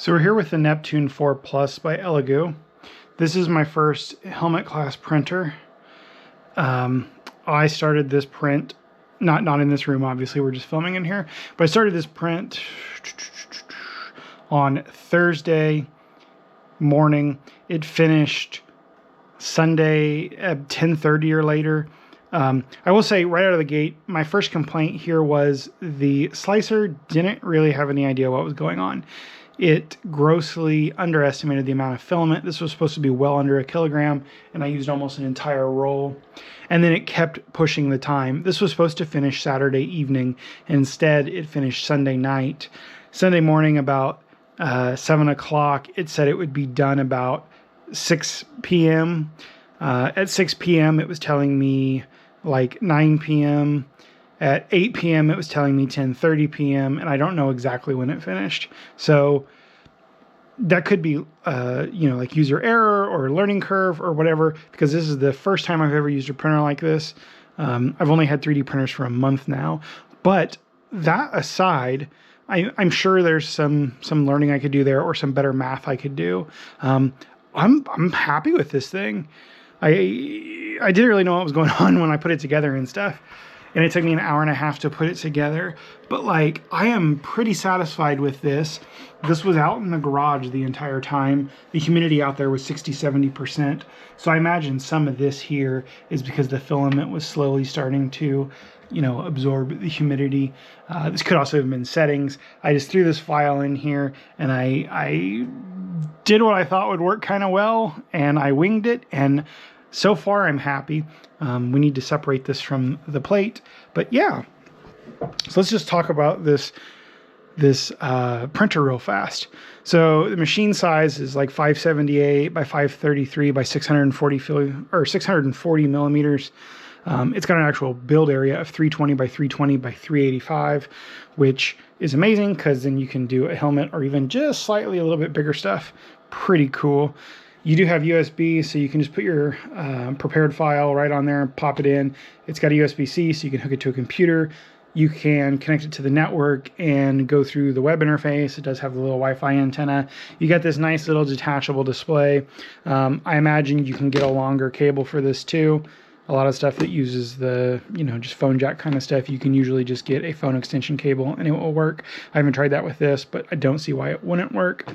So we're here with the Neptune 4 Plus by Elegoo. This is my first helmet class printer. I started this print, not in this room, obviously, we're just filming in here, but I started this print on Thursday morning. It finished Sunday at 10:30 or later. I will say right out of the gate, my first complaint here was the slicer didn't really have any idea what was going on. It grossly underestimated the amount of filament. This was supposed to be well under 1 kilogram, and I used almost an entire roll. And then it kept pushing the time. This was supposed to finish Saturday evening. And instead, it finished Sunday night. Sunday morning, about 7 o'clock, it said it would be done about 6 p.m. At 6 p.m., it was telling me like 9 p.m. At 8 p.m., it was telling me 10:30 p.m., and I don't know exactly when it finished. So that could be, like user error or learning curve or whatever, because this is the first time I've ever used a printer like this. I've only had 3D printers for a month now. But that aside, I'm sure there's some learning I could do there or some better math I could do. I'm happy with this thing. I didn't really know what was going on when I put it together and stuff. And it took me an hour and a half to put it together. But like, I am pretty satisfied with this. This was out in the garage the entire time. The humidity out there was 60–70%. So I imagine some of this here is because the filament was slowly starting to, absorb the humidity. This could also have been settings. I just threw this file in here and I did what I thought would work kind of well, and I winged it, and so far I'm happy. We need to separate this from the plate, but yeah. So let's just talk about this printer real fast. So the machine size is like 578 by 533 by 640 millimeters. It's got an actual build area of 320 by 320 by 385, which is amazing because then you can do a helmet or even just slightly a little bit bigger stuff. Pretty cool. You do have USB, so you can just put your prepared file right on there and pop it in. It's got a USB-C, so you can hook it to a computer. You can connect it to the network and go through the web interface. It does have the little Wi-Fi antenna. You got this nice little detachable display. I imagine you can get a longer cable for this too. A lot of stuff that uses the, just phone jack kind of stuff, you can usually just get a phone extension cable and it will work. I haven't tried that with this, but I don't see why it wouldn't work.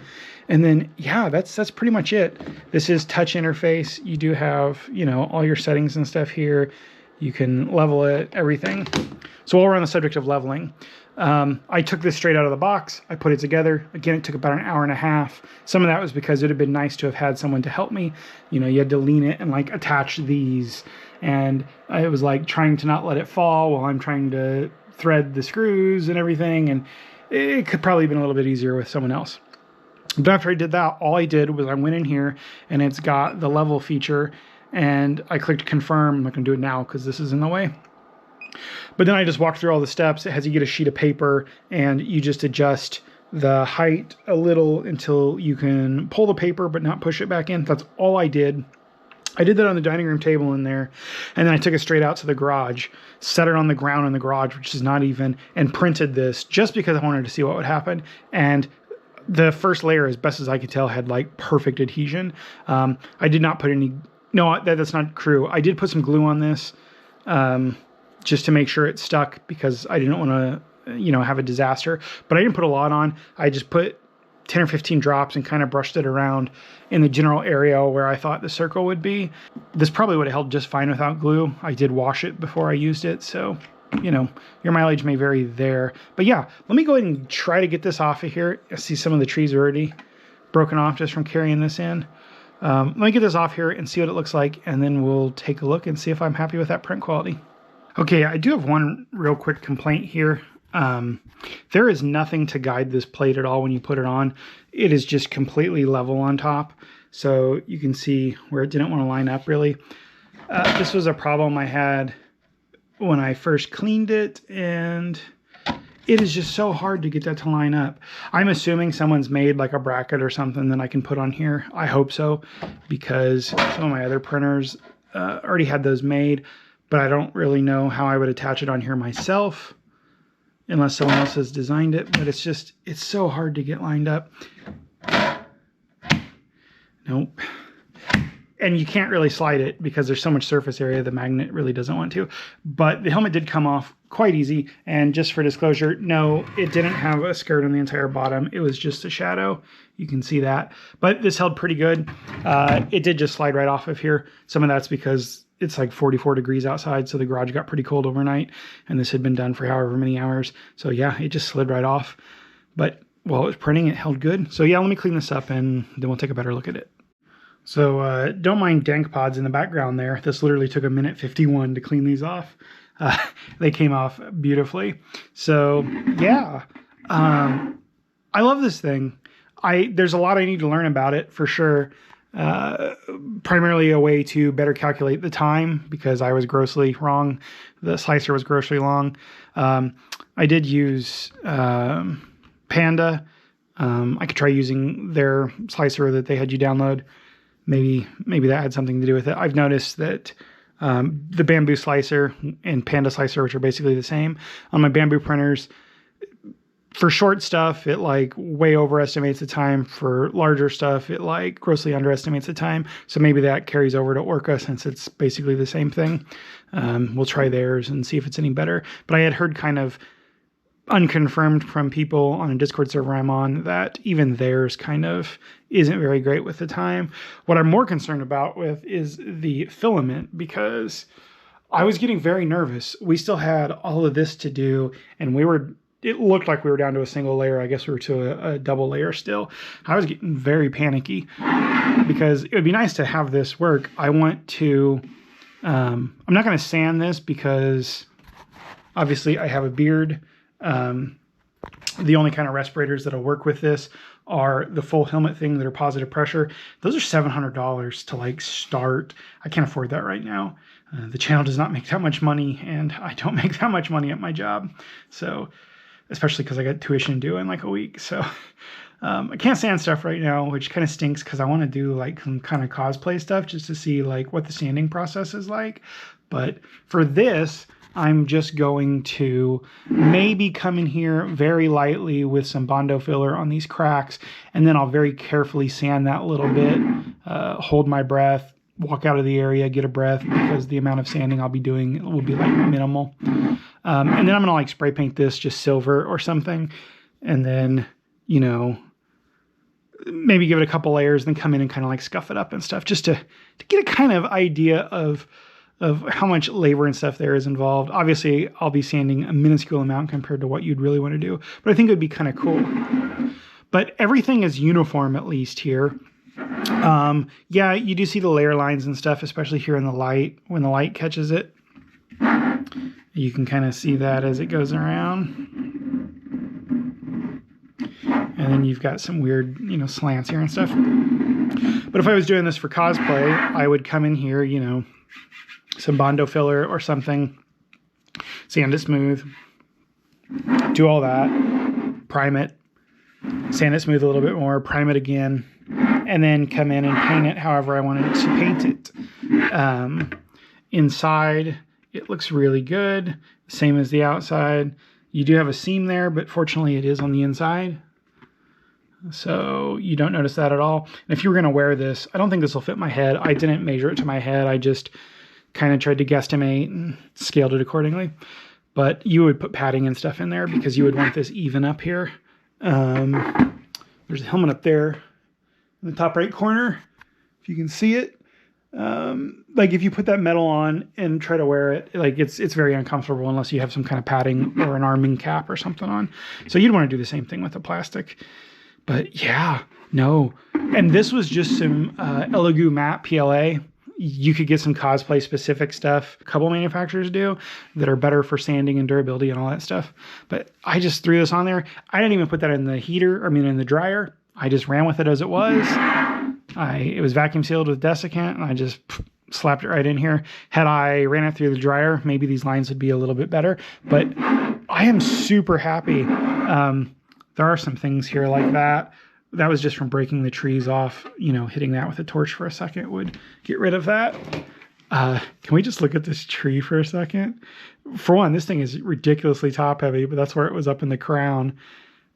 And then, yeah, that's pretty much it. This is touch interface. You do have, all your settings and stuff here. You can level it, everything. So while we're on the subject of leveling, I took this straight out of the box. I put it together. Again, it took about an hour and a half. Some of that was because it would have been nice to have had someone to help me. You had to lean it and like attach these. And it was like trying to not let it fall while I'm trying to thread the screws and everything. And it could probably have been a little bit easier with someone else. But after I did that, all I did was I went in here and it's got the level feature and I clicked confirm. I'm not going to do it now because this is in the way. But then I just walked through all the steps. It has you get a sheet of paper and you just adjust the height a little until you can pull the paper but not push it back in. That's all I did. I did that on the dining room table in there, and then I took it straight out to the garage, set it on the ground in the garage, which is not even, and printed this just because I wanted to see what would happen. And the first layer, as best as I could tell, had like perfect adhesion. I did not put any, no, that's not true. I did put some glue on this just to make sure it stuck because I didn't want to, have a disaster. But I didn't put a lot on. I just put 10 or 15 drops and kind of brushed it around in the general area where I thought the circle would be. This probably would have held just fine without glue. I did wash it before I used it, so, your mileage may vary there. But yeah, let me go ahead and try to get this off of here. I see some of the trees are already broken off just from carrying this in. Let me get this off here and see what it looks like, and then we'll take a look and see if I'm happy with that print quality. Okay, I do have one real quick complaint here. There is nothing to guide this plate at all when you put it on. It is just completely level on top. So you can see where it didn't want to line up really. This was a problem I had when I first cleaned it, and it is just so hard to get that to line up. I'm assuming someone's made like a bracket or something that I can put on here. I hope so, because some of my other printers already had those made, but I don't really know how I would attach it on here myself unless someone else has designed it. But it's so hard to get lined up. Nope. And you can't really slide it because there's so much surface area the magnet really doesn't want to. But the helmet did come off quite easy. And just for disclosure, no, it didn't have a skirt on the entire bottom. It was just a shadow. You can see that. But this held pretty good. It did just slide right off of here. Some of that's because it's like 44 degrees outside, so the garage got pretty cold overnight. And this had been done for however many hours. So yeah, it just slid right off. But while it was printing, it held good. So yeah, let me clean this up and then we'll take a better look at it. So don't mind dank pods in the background there. This literally took 1:51 to clean these off. They came off beautifully. So yeah, I love this thing. There's a lot I need to learn about it for sure. Primarily a way to better calculate the time because I was grossly wrong. The slicer was grossly long. I did use Panda. I could try using their slicer that they had you download. Maybe that had something to do with it. I've noticed that the Bambu slicer and Panda slicer, which are basically the same, on my Bambu printers, for short stuff, it like way overestimates the time. For larger stuff, it like grossly underestimates the time. So maybe that carries over to Orca since it's basically the same thing. We'll try theirs and see if it's any better. But I had heard kind of unconfirmed from people on a Discord server I'm on that even theirs kind of isn't very great with the time. What I'm more concerned about with is the filament because I was getting very nervous. We still had all of this to do and it looked like we were down to a single layer. I guess we were to a double layer still. I was getting very panicky because it would be nice to have this work. I want to, I'm not going to sand this because obviously I have a beard. The only kind of respirators that'll work with this are the full helmet thing that are positive pressure. Those are $700 to like start. I can't afford that right now. The channel does not make that much money and I don't make that much money at my job. So, especially because I got tuition due in like a week. So I can't sand stuff right now, which kind of stinks because I want to do like some kind of cosplay stuff just to see like what the sanding process is like. But for this, I'm just going to maybe come in here very lightly with some Bondo filler on these cracks, and then I'll very carefully sand that a little bit, hold my breath, walk out of the area, get a breath, because the amount of sanding I'll be doing will be like minimal. And then I'm going to like spray paint this just silver or something, and then, you know, maybe give it a couple layers, then come in and kind of like scuff it up and stuff, just to get a kind of idea of how much labor and stuff there is involved. Obviously, I'll be sanding a minuscule amount compared to what you'd really want to do, but I think it would be kind of cool. But everything is uniform, at least here. Yeah, you do see the layer lines and stuff, especially here in the light, when the light catches it. You can kind of see that as it goes around. And then you've got some weird, you know, slants here and stuff. But if I was doing this for cosplay, I would come in here, you know, some Bondo filler or something, sand it smooth, do all that, prime it, sand it smooth a little bit more, prime it again, and then come in and paint it however I wanted to paint it. Inside, it looks really good, same as the outside. You do have a seam there, but fortunately it is on the inside, so you don't notice that at all. And if you were going to wear this, I don't think this will fit my head. I didn't measure it to my head. I just kind of tried to guesstimate and scaled it accordingly. But you would put padding and stuff in there because you would want this even up here. There's a helmet up there in the top right corner, if you can see it. Like if you put that metal on and try to wear it, like it's very uncomfortable unless you have some kind of padding or an arming cap or something on. So you'd want to do the same thing with the plastic. But yeah, no. And this was just some Elegoo matte PLA. You could get some cosplay specific stuff. A couple manufacturers do that are better for sanding and durability and all that stuff. But I just threw this on there. I didn't even put that in the heater, in the dryer. I just ran with it as it was. It was vacuum sealed with desiccant and I just slapped it right in here. Had I ran it through the dryer, maybe these lines would be a little bit better. But I am super happy. There are some things here like that. That was just from breaking the trees off, you know, hitting that with a torch for a second would get rid of that. Can we just look at this tree for a second? For one, this thing is ridiculously top heavy, but that's where it was up in the crown.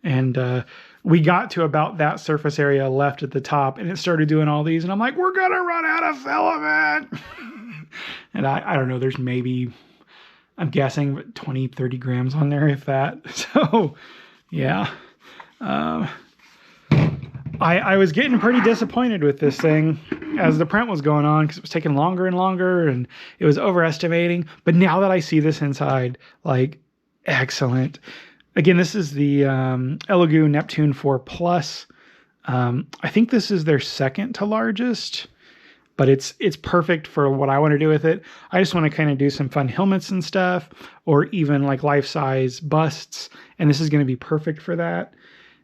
And we got to about that surface area left at the top, and it started doing all these, and I'm like, we're gonna run out of filament. And I don't know, there's maybe, I'm guessing 20, 30 grams on there, if that. So yeah, I was getting pretty disappointed with this thing as the print was going on, because it was taking longer and longer, and it was overestimating. But now that I see this inside, like, excellent. Again, this is the Elegoo Neptune 4 Plus. I think this is their second to largest, but it's perfect for what I want to do with it. I just want to kind of do some fun helmets and stuff, or even like life-size busts, and this is going to be perfect for that.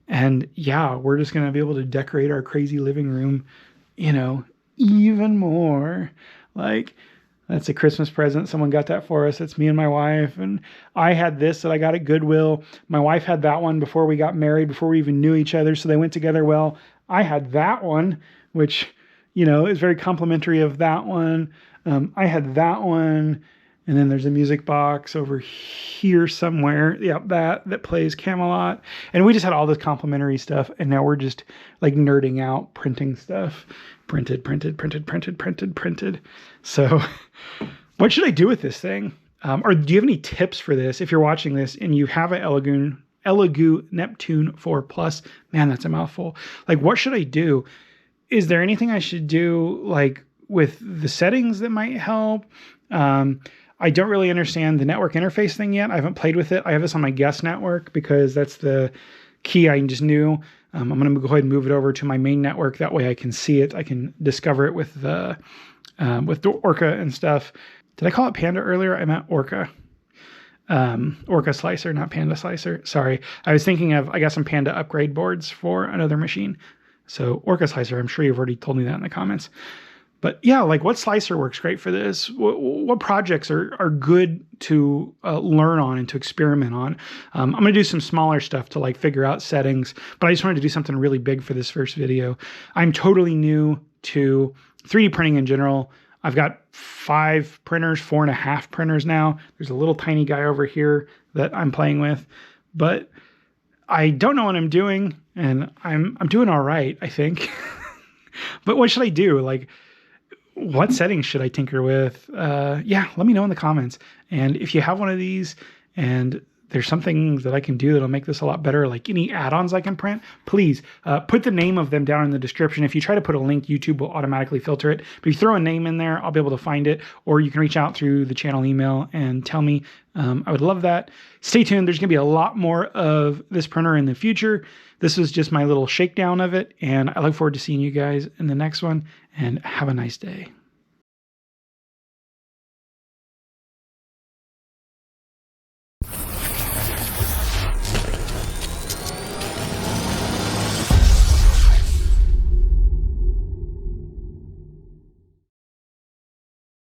And yeah, we're just going to be able to decorate our crazy living room, you know, even more. Like, that's a Christmas present. Someone got that for us. It's me and my wife. And I had this that I got at Goodwill. My wife had that one before we got married, before we even knew each other. So they went together well. I had that one, which, you know, is very complimentary of that one. I had that one. And then there's a music box over here somewhere. Yep, that plays Camelot. And we just had all this complimentary stuff. And now we're just like nerding out, printing stuff. Printed. So what should I do with this thing? Or do you have any tips for this? If you're watching this and you have an Elegoo Neptune 4 Plus, man, that's a mouthful. Like, what should I do? Is there anything I should do, like, with the settings that might help? I don't really understand the network interface thing yet. I haven't played with it. I have this on my guest network because that's the key I just knew. I'm going to go ahead and move it over to my main network. That way I can see it. I can discover it with the Orca and stuff. Did I call it Panda earlier? I meant Orca. Orca Slicer, not Panda Slicer. Sorry. I was thinking of, I got some Panda upgrade boards for another machine. So Orca Slicer, I'm sure you've already told me that in the comments. But yeah, like, what slicer works great for this? What projects are good to learn on and to experiment on? I'm going to do some smaller stuff to like figure out settings, but I just wanted to do something really big for this first video. I'm totally new to 3D printing in general. I've got 5 printers, 4.5 printers now. There's a little tiny guy over here that I'm playing with, but I don't know what I'm doing, and I'm doing all right, I think. But what should I do? Like, what settings should I tinker with? Yeah, let me know in the comments. And if you have one of these and there's something that I can do that'll make this a lot better, like any add-ons I can print, please put the name of them down in the description. If you try to put a link, YouTube will automatically filter it. But if you throw a name in there, I'll be able to find it. Or you can reach out through the channel email and tell me. I would love that. Stay tuned. There's going to be a lot more of this printer in the future. This was just my little shakedown of it. And I look forward to seeing you guys in the next one. And have a nice day.